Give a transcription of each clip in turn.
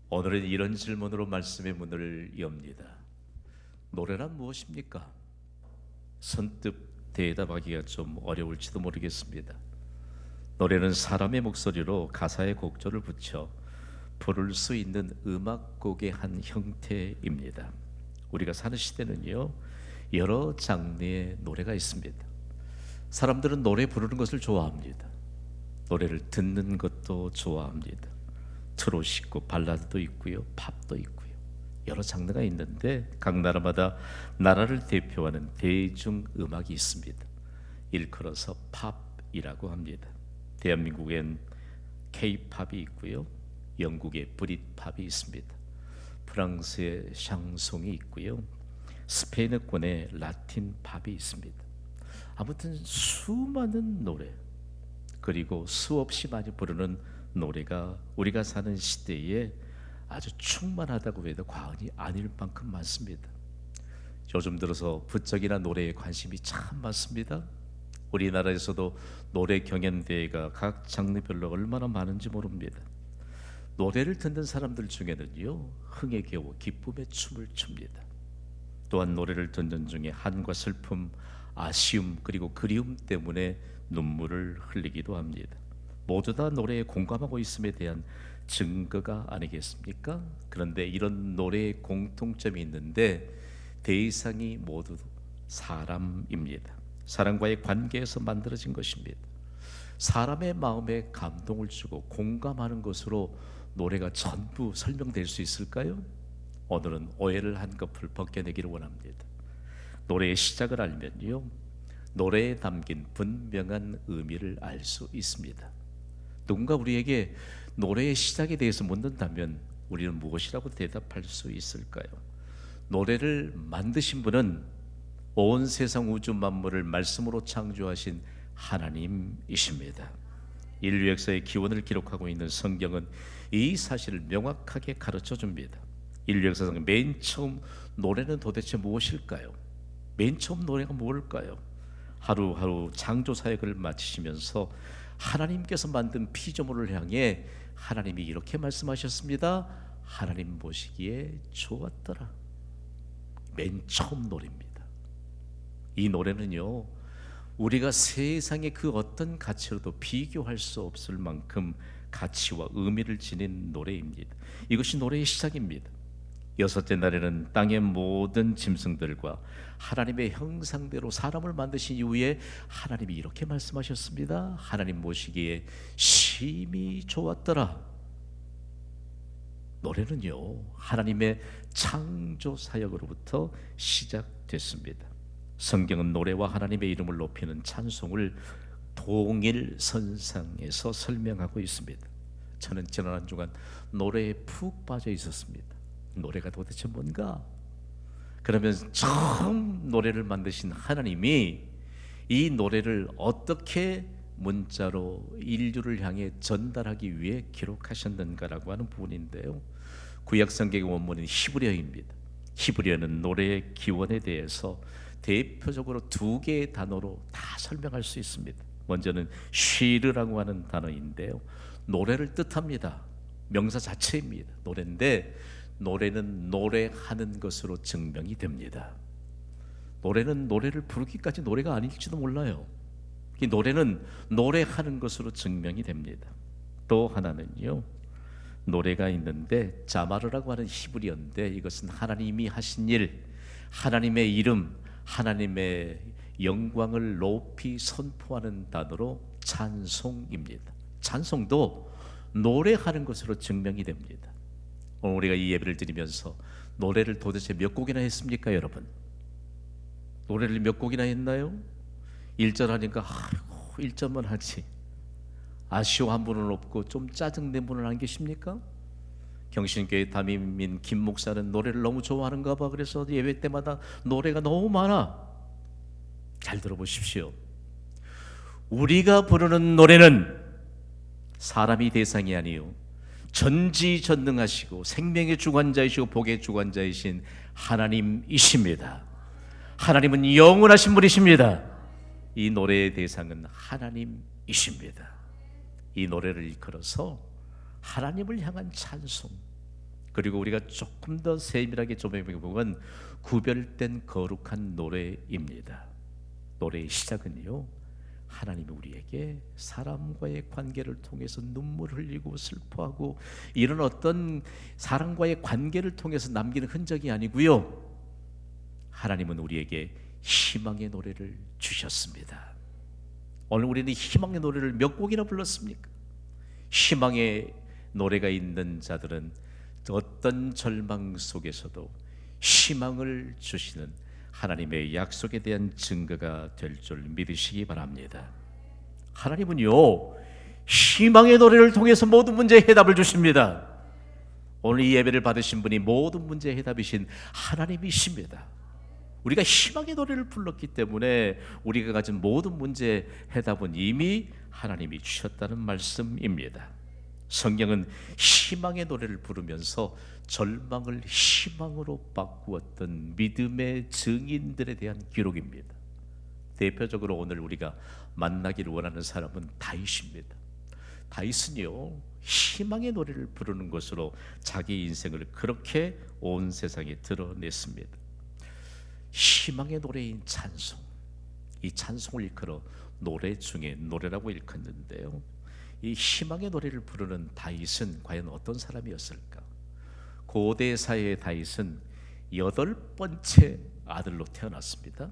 오늘은 이런 질문으로 말씀의 문을 엽니다. 노래란 무엇입니까? 선뜻 대답하기가 좀 어려울지도 모르겠습니다. 노래는 사람의 목소리로 가사에 곡조를 붙여 부를 수 있는 음악곡의 한 형태입니다. 우리가 사는 시대는요, 여러 장르의 노래가 있습니다. 사람들은 노래 부르는 것을 좋아합니다. 노래를 듣는 것도 좋아합니다. 트롯이 있고 발라드도 있고요, 팝도 있고요. 여러 장르가 있는데 각 나라마다 나라를 대표하는 대중음악이 있습니다. 일컬어서 팝이라고 합니다. 대한민국엔 K-팝이 있고요, 영국의 브릿팝이 있습니다. 프랑스의 샹송이 있고요, 스페인어권의 라틴 팝이 있습니다. 아무튼 수많은 노래, 그리고 수없이 많이 부르는 노래가 우리가 사는 시대에 아주 충만하다고 해도 과언이 아닐 만큼 많습니다. 요즘 들어서 부쩍이나 노래에 관심이 참 많습니다. 우리나라에서도 노래 경연대회가 각 장르별로 얼마나 많은지 모릅니다. 노래를 듣는 사람들 중에는요, 흥에 겨워 기쁨의 춤을 춥니다. 또한 노래를 듣는 중에 한과 슬픔, 아쉬움, 그리고 그리움 때문에 눈물을 흘리기도 합니다. 모두 다 노래에 공감하고 있음에 대한 증거가 아니겠습니까? 그런데 이런 노래의 공통점이 있는데 대상이 모두 사람입니다. 사람과의 관계에서 만들어진 것입니다. 사람의 마음에 감동을 주고 공감하는 것으로 노래가 전부 설명될 수 있을까요? 오늘은 오해를 한꺼풀 벗겨내기를 원합니다. 노래의 시작을 알면요, 노래에 담긴 분명한 의미를 알 수 있습니다. 누군가 우리에게 노래의 시작에 대해서 묻는다면 우리는 무엇이라고 대답할 수 있을까요? 노래를 만드신 분은 온 세상 우주 만물을 말씀으로 창조하신 하나님이십니다. 인류 역사의 기원을 기록하고 있는 성경은 이 사실을 명확하게 가르쳐 줍니다. 인류 역사상 맨 처음 노래는 도대체 무엇일까요? 맨 처음 노래가 뭘까요? 하루하루 창조 사역을 마치시면서 하나님께서 만든 피조물을 향해 하나님이 이렇게 말씀하셨습니다. 하나님 보시기에 좋았더라. 맨 처음 노래입니다. 이 노래는요, 우리가 세상의 그 어떤 가치로도 비교할 수 없을 만큼 가치와 의미를 지닌 노래입니다. 이것이 노래의 시작입니다. 여섯째 날에는 땅의 모든 짐승들과 하나님의 형상대로 사람을 만드신 이후에 하나님이 이렇게 말씀하셨습니다. 하나님 보시기에 심히 좋았더라. 노래는요, 하나님의 창조 사역으로부터 시작됐습니다. 성경은 노래와 하나님의 이름을 높이는 찬송을 동일선상에서 설명하고 있습니다. 저는 지난 한 주간 노래에 푹 빠져 있었습니다. 노래가 도대체 뭔가? 그러면 처음 노래를 만드신 하나님이 이 노래를 어떻게 문자로 인류를 향해 전달하기 위해 기록하셨는가라고 하는 부분인데요, 구약 성경의 원문은 히브리어입니다. 히브리어는 노래의 기원에 대해서 대표적으로 두 개의 단어로 다 설명할 수 있습니다. 먼저는 쉬르라고 하는 단어인데요, 노래를 뜻합니다. 명사 자체입니다. 노래인데 노래는 노래하는 것으로 증명이 됩니다. 노래는 노래를 부르기까지 노래가 아닐지도 몰라요. 이 노래는 노래하는 것으로 증명이 됩니다. 또 하나는요, 노래가 있는데 자마르라고 하는 히브리어인데 이것은 하나님이 하신 일, 하나님의 이름, 하나님의 영광을 높이 선포하는 단어로 찬송입니다. 찬송도 노래하는 것으로 증명이 됩니다. 오늘 우리가 이 예배를 드리면서 노래를 도대체 몇 곡이나 했습니까, 여러분? 노래를 몇 곡이나 했나요? 1절 하니까 아이고 1절만 하지, 아쉬워한 분은 없고 좀 짜증낸 분은 안 계십니까? 경신교회 담임인 김 목사는 노래를 너무 좋아하는가 봐. 그래서 예배 때마다 노래가 너무 많아. 잘 들어보십시오. 우리가 부르는 노래는 사람이 대상이 아니요, 전지전능하시고 생명의 주관자이시고 복의 주관자이신 하나님이십니다. 하나님은 영원하신 분이십니다. 이 노래의 대상은 하나님이십니다. 이 노래를 일컬어서 하나님을 향한 찬송, 그리고 우리가 조금 더 세밀하게 좀 해보면 구별된 거룩한 노래입니다. 노래의 시작은요, 하나님이 우리에게 사람과의 관계를 통해서 눈물 흘리고 슬퍼하고 이런 어떤 사람과의 관계를 통해서 남기는 흔적이 아니고요, 하나님은 우리에게 희망의 노래를 주셨습니다. 오늘 우리는 희망의 노래를 몇 곡이나 불렀습니까? 희망의 노래가 있는 자들은 어떤 절망 속에서도 희망을 주시는 하나님의 약속에 대한 증거가 될 줄 믿으시기 바랍니다. 하나님은요, 희망의 노래를 통해서 모든 문제의 해답을 주십니다. 오늘 이 예배를 받으신 분이 모든 문제의 해답이신 하나님이십니다. 우리가 희망의 노래를 불렀기 때문에 우리가 가진 모든 문제의 해답은 이미 하나님이 주셨다는 말씀입니다. 성경은 희망의 노래를 부르면서 절망을 희망으로 바꾸었던 믿음의 증인들에 대한 기록입니다. 대표적으로 오늘 우리가 만나기를 원하는 사람은 다윗입니다. 다윗은요, 희망의 노래를 부르는 것으로 자기 인생을 그렇게 온 세상에 드러냈습니다. 희망의 노래인 찬송, 이 찬송을 일컬어 노래 중에 노래라고 일컫는데요, 이 희망의 노래를 부르는 다윗은 과연 어떤 사람이었을까? 고대 사회의 다윗은 8번째 아들로 태어났습니다.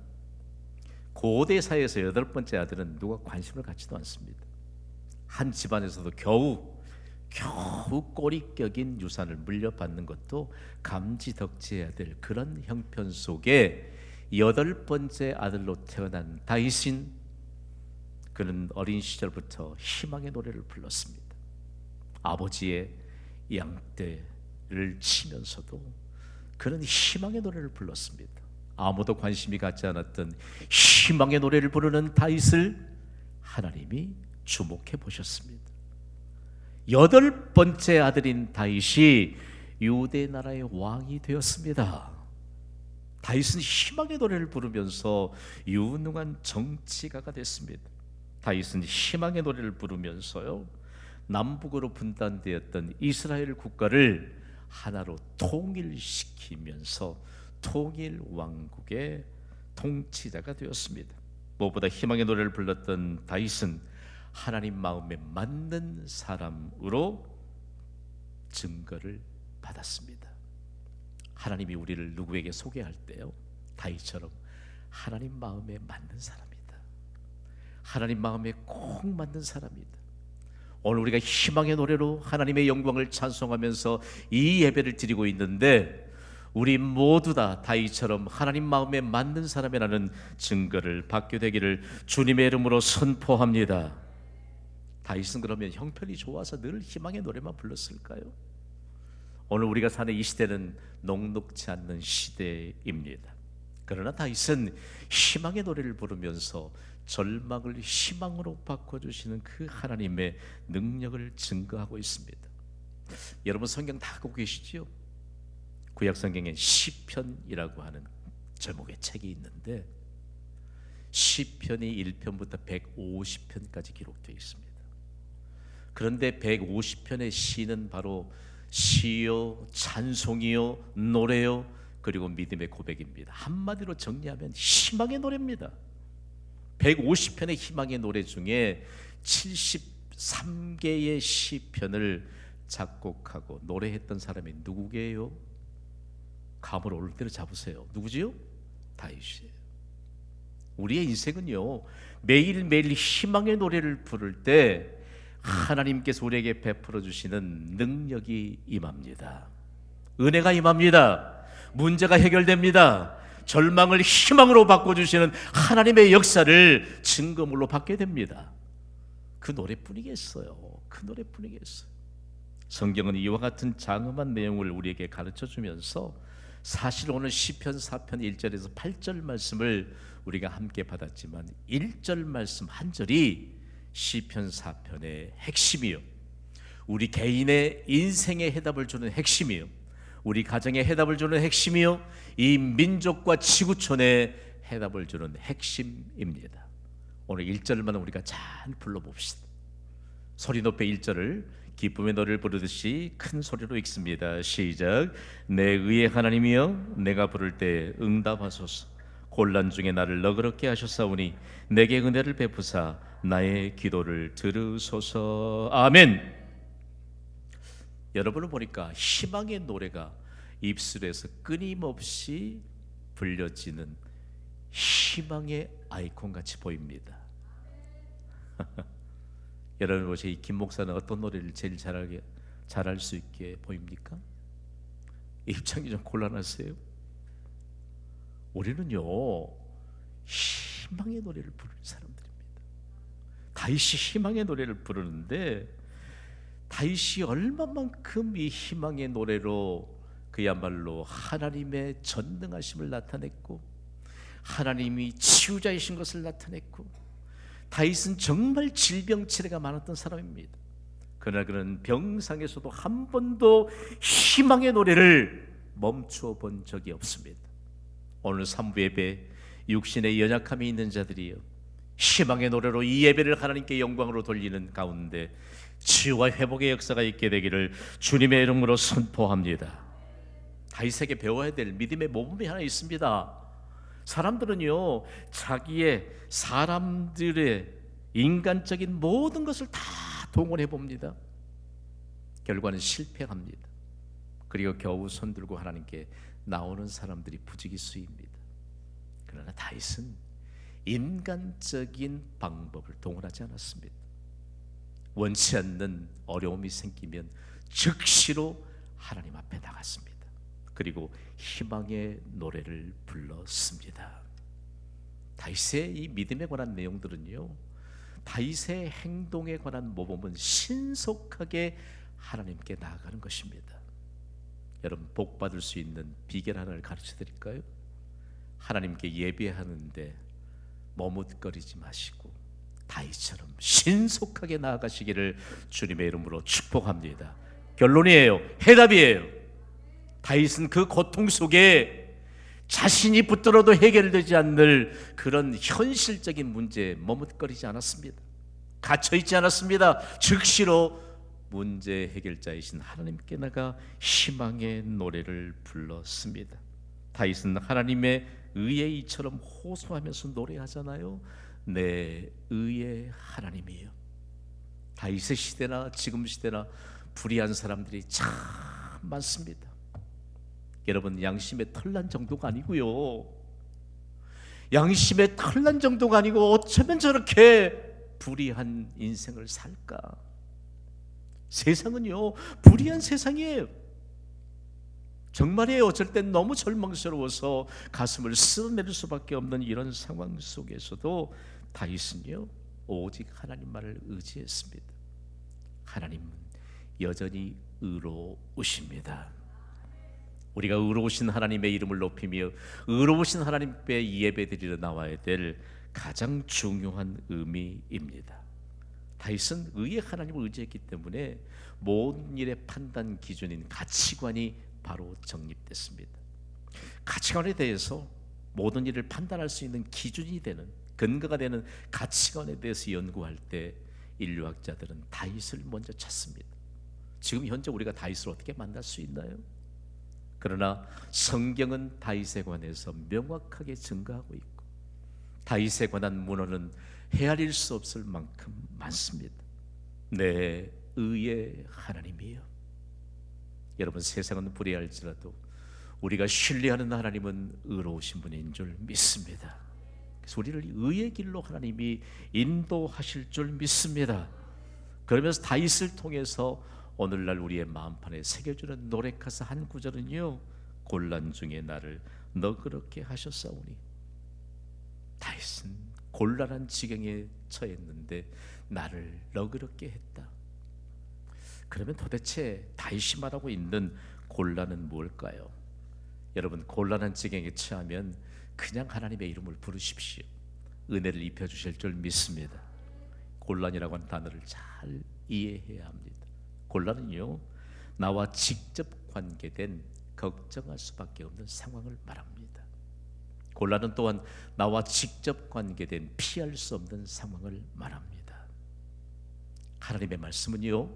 고대 사회에서 8번째 아들은 누가 관심을 갖지도 않습니다. 한 집안에서도 겨우 꼬리격인 유산을 물려받는 것도 감지덕지해야 될 그런 형편 속에 8번째 아들로 태어난 다윗인, 그는 어린 시절부터 희망의 노래를 불렀습니다. 아버지의 양떼를 치면서도 그는 희망의 노래를 불렀습니다. 아무도 관심이 갖지 않았던 희망의 노래를 부르는 다윗을 하나님이 주목해 보셨습니다. 8번째 아들인 다윗이 유대 나라의 왕이 되었습니다. 다윗은 희망의 노래를 부르면서 유능한 정치가가 됐습니다. 다윗은 희망의 노래를 부르면서요, 남북으로 분단되었던 이스라엘 국가를 하나로 통일시키면서 통일 왕국의 통치자가 되었습니다. 무엇보다 희망의 노래를 불렀던 다윗은 하나님 마음에 맞는 사람으로 증거를 받았습니다. 하나님이 우리를 누구에게 소개할 때요, 다윗처럼 하나님 마음에 맞는 사람이다, 하나님 마음에 꼭 맞는 사람이다. 오늘 우리가 희망의 노래로 하나님의 영광을 찬송하면서 이 예배를 드리고 있는데, 우리 모두 다 다윗처럼 하나님 마음에 맞는 사람이라는 증거를 받게 되기를 주님의 이름으로 선포합니다. 다윗은 그러면 형편이 좋아서 늘 희망의 노래만 불렀을까요? 오늘 우리가 사는 이 시대는 녹록지 않는 시대입니다. 그러나 다윗은 희망의 노래를 부르면서 절망을 희망으로 바꿔주시는 그 하나님의 능력을 증거하고 있습니다. 여러분 성경 다 갖고 계시지요? 구약 성경에 시편이라고 하는 제목의 책이 있는데, 시편이 1편부터 150편까지 기록되어 있습니다. 그런데 150편의 시는 바로 시요, 찬송이요, 노래요, 그리고 믿음의 고백입니다. 한마디로 정리하면 희망의 노래입니다. 150편의 희망의 노래 중에 73개의 시편을 작곡하고 노래했던 사람이 누구게요? 감을 오를 대로 잡으세요. 누구지요? 다윗이에요. 우리의 인생은요, 매일매일 희망의 노래를 부를 때 하나님께서 우리에게 베풀어 주시는 능력이 임합니다. 은혜가 임합니다. 문제가 해결됩니다. 절망을 희망으로 바꿔주시는 하나님의 역사를 증거물로 받게 됩니다. 그 노래뿐이겠어요. 그 노래뿐이겠어요. 성경은 이와 같은 장엄한 내용을 우리에게 가르쳐주면서 사실 오늘 시편 4편 1절에서 8절 말씀을 우리가 함께 받았지만 1절 말씀 한 절이 시편 4편의 핵심이요, 우리 개인의 인생의 해답을 주는 핵심이요, 우리 가정의 해답을 주는 핵심이요, 이 민족과 지구촌의 해답을 주는 핵심입니다. 오늘 1절만 우리가 잘 불러봅시다. 소리 높여 1절을 기쁨의 노래를 부르듯이 큰 소리로 읽습니다. 시작. 내 의의 하나님이여 내가 부를 때 응답하소서. 곤란 중에 나를 너그럽게 하셨사오니 내게 은혜를 베푸사 나의 기도를 들으소서. 아멘. 여러분을 보니까 희망의 노래가 입술에서 끊임없이 불려지는 희망의 아이콘 같이 보입니다. 여러분 보세요. 이 김 목사는 어떤 노래를 제일 잘할 수 있게 보입니까? 입장이 좀 곤란하세요? 우리는요 희망의 노래를 부르는 사람들입니다. 다윗이 희망의 노래를 부르는데 다윗이 얼마만큼 이 희망의 노래로 그야말로 하나님의 전능하심을 나타냈고 하나님이 치유자이신 것을 나타냈고 다윗은 정말 질병치레가 많았던 사람입니다. 그러나 그는 병상에서도 한 번도 희망의 노래를 멈추어 본 적이 없습니다. 오늘 3부 예배 육신의 연약함이 있는 자들이요 희망의 노래로 이 예배를 하나님께 영광으로 돌리는 가운데 치유와 회복의 역사가 있게 되기를 주님의 이름으로 선포합니다. 다윗에게 배워야 될 믿음의 모범이 하나 있습니다. 사람들은요 자기의 사람들의 인간적인 모든 것을 다 동원해 봅니다. 결과는 실패합니다. 그리고 겨우 손들고 하나님께 나오는 사람들이 부지기수입니다. 그러나 다윗은 인간적인 방법을 동원하지 않았습니다. 원치 않는 어려움이 생기면 즉시로 하나님 앞에 나갔습니다. 그리고 희망의 노래를 불렀습니다. 다윗의 이 믿음에 관한 내용들은요 다윗의 행동에 관한 모범은 신속하게 하나님께 나아가는 것입니다. 여러분 복 받을 수 있는 비결 하나를 가르쳐 드릴까요? 하나님께 예배하는데 머뭇거리지 마시고 다윗처럼 신속하게 나아가시기를 주님의 이름으로 축복합니다. 결론이에요. 해답이에요. 다윗은 그 고통 속에 자신이 붙들어도 해결되지 않을 그런 현실적인 문제에 머뭇거리지 않았습니다. 갇혀있지 않았습니다. 즉시로 문제 해결자이신 하나님께 나가 희망의 노래를 불렀습니다. 다윗은 하나님의 의의 이처럼 호소하면서 노래하잖아요. 내 의의 하나님이요. 다윗의 시대나 지금 시대나 불의한 사람들이 참 많습니다. 여러분 양심의 털난 정도가 아니고요 양심의 털난 정도가 아니고 어쩌면 저렇게 불의한 인생을 살까? 세상은요 불의한 세상이에요. 정말이에요. 어쩔 땐 너무 절망스러워서 가슴을 쓸어내릴 수밖에 없는 이런 상황 속에서도 다윗은요 오직 하나님만을 의지했습니다. 하나님은 여전히 의로우십니다. 우리가 의로우신 하나님의 이름을 높이며 의로우신 하나님께 예배드리러 나와야 될 가장 중요한 의미입니다. 다윗은 의의 하나님을 의지했기 때문에 모든 일의 판단 기준인 가치관이 바로 정립됐습니다. 가치관에 대해서 모든 일을 판단할 수 있는 기준이 되는 근거가 되는 가치관에 대해서 연구할 때 인류학자들은 다윗을 먼저 찾습니다. 지금 현재 우리가 다윗을 어떻게 만날 수 있나요? 그러나 성경은 다윗에 관해서 명확하게 증거하고 있고 다윗에 관한 문헌은 헤아릴 수 없을 만큼 많습니다. 내 의의 하나님이요. 여러분 세상은 불의할지라도 우리가 신뢰하는 하나님은 의로우신 분인 줄 믿습니다. 그래서 우리를 의의 길로 하나님이 인도하실 줄 믿습니다. 그러면서 다윗을 통해서 오늘날 우리의 마음판에 새겨주는 노래 가사 한 구절은요 곤란 중에 나를 너그럽게 하셨사오니. 다윗은 곤란한 지경에 처했는데 나를 너그럽게 했다. 그러면 도대체 다윗이 말하고 있는 곤란은 뭘까요? 여러분 곤란한 지경에 처하면 그냥 하나님의 이름을 부르십시오. 은혜를 입혀주실 줄 믿습니다. 곤란이라고 하는 단어를 잘 이해해야 합니다. 곤란은요 나와 직접 관계된 걱정할 수밖에 없는 상황을 말합니다. 곤란은 또한 나와 직접 관계된 피할 수 없는 상황을 말합니다. 하나님의 말씀은요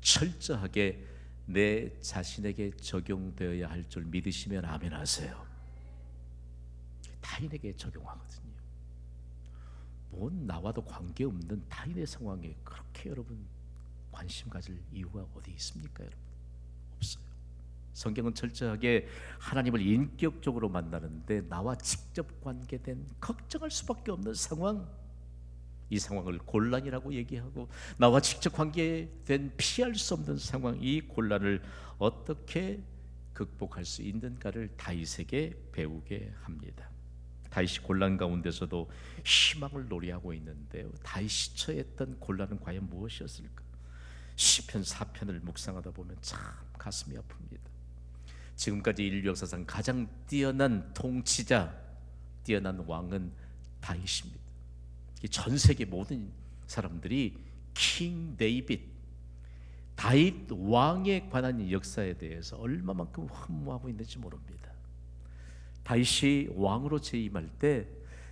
철저하게 내 자신에게 적용되어야 할 줄 믿으시면 아멘 하세요. 타인에게 적용하거든요. 뭔 나와도 관계없는 타인의 상황에 그렇게 여러분 관심 가질 이유가 어디 있습니까? 여러분 없어요. 성경은 철저하게 하나님을 인격적으로 만나는데 나와 직접 관계된 걱정할 수밖에 없는 상황, 이 상황을 곤란이라고 얘기하고, 나와 직접 관계된 피할 수 없는 상황, 이 곤란을 어떻게 극복할 수 있는가를 다윗에게 배우게 합니다. 다윗이 곤란 가운데서도 희망을 노래하고 있는데요, 다윗이 처했던 곤란은 과연 무엇이었을까? 시편 4편을 묵상하다 보면 참 가슴이 아픕니다. 지금까지 인류 역사상 가장 뛰어난 통치자, 뛰어난 왕은 다윗입니다. 전 세계 모든 사람들이 킹 데이빗, 다윗 왕에 관한 역사에 대해서 얼마만큼 흠모하고 있는지 모릅니다. 다윗이 왕으로 재임할 때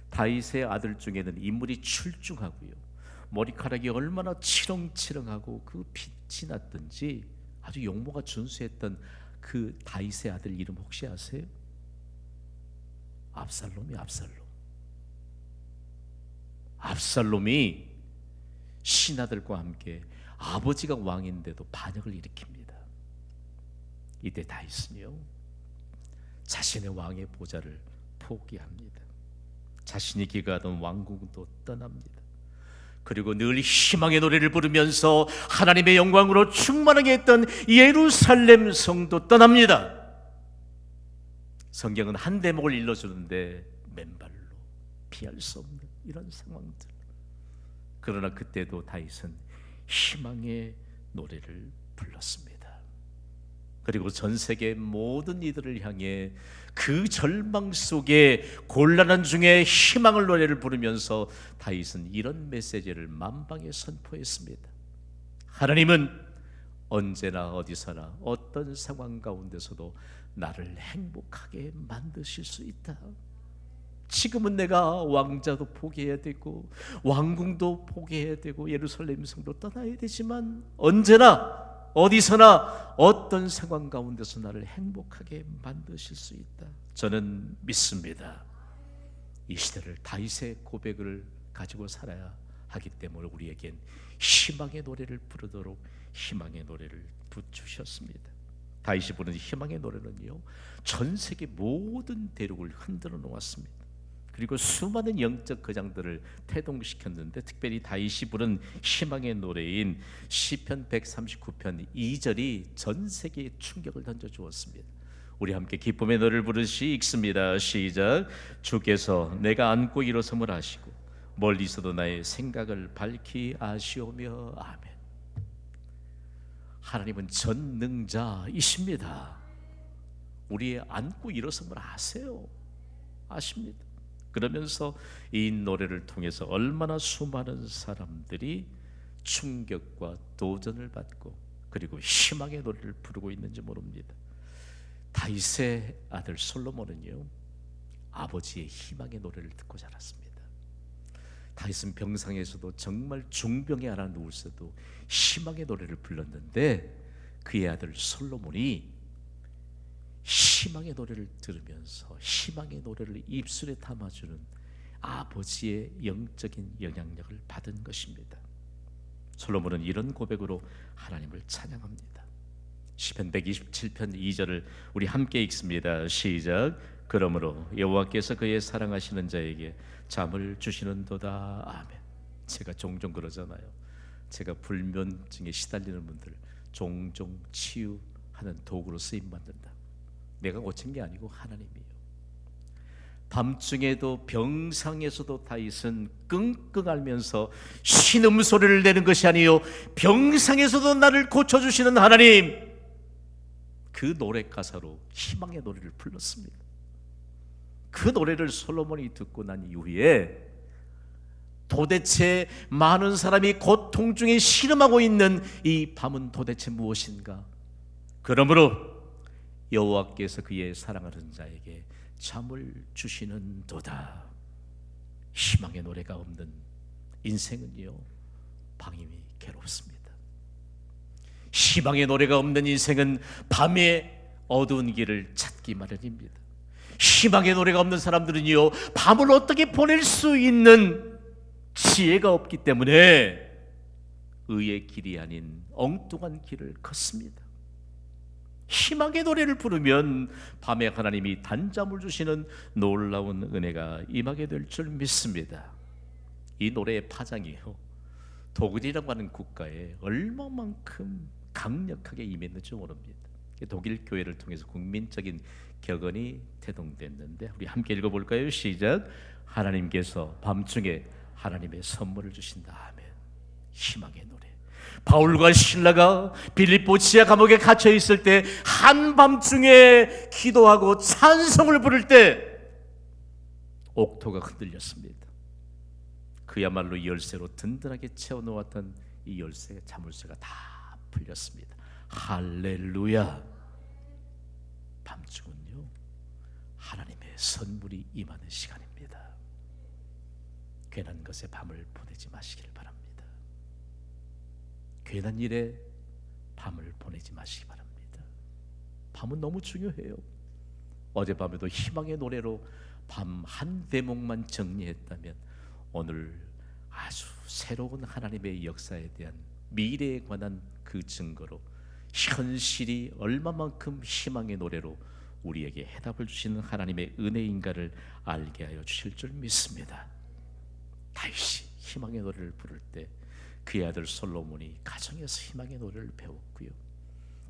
다윗의 아들 중에는 인물이 출중하고요, 머리카락이 얼마나 치렁치렁하고 그 빛이 났던지 아주 용모가 준수했던 그 다윗의 아들 이름 혹시 아세요? 압살롬이 압살롬이 신하들과 함께 아버지가 왕인데도 반역을 일으킵니다. 이때 다윗은요, 자신의 왕의 보좌를 포기합니다. 자신이 기거하던 왕궁도 떠납니다. 그리고 늘 희망의 노래를 부르면서 하나님의 영광으로 충만하게 했던 예루살렘 성도 떠납니다. 성경은 한 대목을 일러주는데 맨발로 피할 수 없는 이런 상황들. 그러나 그때도 다윗은 희망의 노래를 불렀습니다. 그리고 전 세계 모든 이들을 향해 그 절망 속에 곤란한 중에 희망을 노래를 부르면서 다윗은 이런 메시지를 만방에 선포했습니다. 하나님은 언제나 어디서나 어떤 상황 가운데서도 나를 행복하게 만드실 수 있다. 지금은 내가 왕자도 포기해야 되고 왕궁도 포기해야 되고 예루살렘 성도 떠나야 되지만 언제나 어디서나 어떤 상황 가운데서 나를 행복하게 만드실 수 있다. 저는 믿습니다. 이 시대를 다윗의 고백을 가지고 살아야 하기 때문에 우리에겐 희망의 노래를 부르도록 희망의 노래를 붙주셨습니다. 다윗이 부르는 희망의 노래는요, 전 세계 모든 대륙을 흔들어 놓았습니다. 그리고 수많은 영적 거장들을 태동시켰는데, 특별히 다윗이 부른 희망의 노래인 시편 139편 2절이 전 세계에 충격을 던져주었습니다. 우리 함께 기쁨의 노래를 부르시 읽습니다. 시작. 주께서 내가 안고 일어섬을 아시고 멀리서도 나의 생각을 밝히 아시오며. 아멘. 하나님은 전능자이십니다. 우리의 안고 일어섬을 아세요. 아십니다. 그러면서 이 노래를 통해서 얼마나 수많은 사람들이 충격과 도전을 받고 그리고 희망의 노래를 부르고 있는지 모릅니다. 다윗의 아들 솔로몬은요, 아버지의 희망의 노래를 듣고 자랐습니다. 다윗은 병상에서도 정말 중병에 앓아 누울서도 희망의 노래를 불렀는데, 그의 아들 솔로몬이 희망의 노래를 들으면서 희망의 노래를 입술에 담아주는 아버지의 영적인 영향력을 받은 것입니다. 솔로몬은 이런 고백으로 하나님을 찬양합니다. 시편 127편 2절을 우리 함께 읽습니다. 시작. 그러므로 여호와께서 그의 사랑하시는 자에게 잠을 주시는도다. 아멘. 제가 종종 그러잖아요. 제가 불면증에 시달리는 분들 종종 치유하는 도구로 쓰임받는다. 내가 고친 게 아니고 하나님이에요. 밤중에도 병상에서도 다윗은 끙끙 앓면서 신음소리를 내는 것이 아니요, 병상에서도 나를 고쳐주시는 하나님, 그 노래 가사로 희망의 노래를 불렀습니다. 그 노래를 솔로몬이 듣고 난 이후에 도대체 많은 사람이 고통 중에 신음하고 있는 이 밤은 도대체 무엇인가? 그러므로 여호와께서 그의 사랑하는 자에게 잠을 주시는도다. 희망의 노래가 없는 인생은요, 방임이 괴롭습니다. 희망의 노래가 없는 인생은 밤의 어두운 길을 찾기 마련입니다. 희망의 노래가 없는 사람들은요, 밤을 어떻게 보낼 수 있는 지혜가 없기 때문에 의의 길이 아닌 엉뚱한 길을 걷습니다. 희망의 노래를 부르면 밤에 하나님이 단잠을 주시는 놀라운 은혜가 임하게 될 줄 믿습니다. 이 노래의 파장이요, 독일이라고 하는 국가에 얼마만큼 강력하게 임했는지 모릅니다. 독일 교회를 통해서 국민적인 격언이 태동됐는데, 우리 함께 읽어볼까요? 시작. 하나님께서 밤중에 하나님의 선물을 주신다. 아멘. 희망의 노래. 바울과 실라가 빌립보 지하 감옥에 갇혀 있을 때 한밤중에 기도하고 찬송을 부를 때 옥토가 흔들렸습니다. 그야말로 열쇠로 든든하게 채워놓았던 이 열쇠, 자물쇠가 다 풀렸습니다. 할렐루야. 밤중은요, 하나님의 선물이 임하는 시간입니다. 괜한 것에 밤을 보내지 마시길 바랍니다. 괜한 일에 밤을 보내지 마시기 바랍니다. 밤은 너무 중요해요. 어젯밤에도 희망의 노래로 밤 한 대목만 정리했다면 오늘 아주 새로운 하나님의 역사에 대한 미래에 관한 그 증거로 현실이 얼마만큼 희망의 노래로 우리에게 해답을 주시는 하나님의 은혜인가를 알게 하여 주실 줄 믿습니다. 다윗이 희망의 노래를 부를 때 그의 아들 솔로몬이 가정에서 희망의 노래를 배웠고요,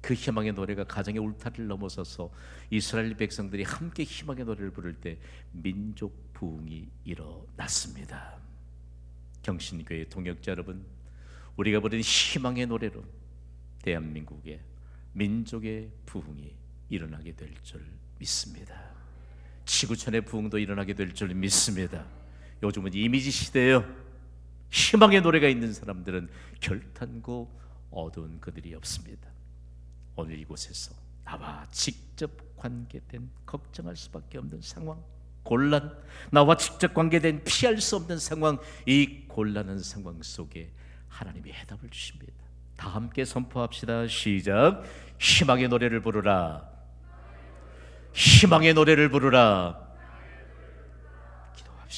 그 희망의 노래가 가정의 울타리를 넘어서서 이스라엘 백성들이 함께 희망의 노래를 부를 때 민족 부흥이 일어났습니다. 경신교회 동역자 여러분, 우리가 부른 희망의 노래로 대한민국의 민족의 부흥이 일어나게 될 줄 믿습니다. 지구촌의 부흥도 일어나게 될 줄 믿습니다. 요즘은 이미지 시대예요. 희망의 노래가 있는 사람들은 결탄고 어두운 그들이 없습니다. 오늘 이곳에서 나와 직접 관계된 걱정할 수밖에 없는 상황, 곤란, 나와 직접 관계된 피할 수 없는 상황, 이 곤란한 상황 속에 하나님이 해답을 주십니다. 다 함께 선포합시다. 시작. 희망의 노래를 부르라. 희망의 노래를 부르라.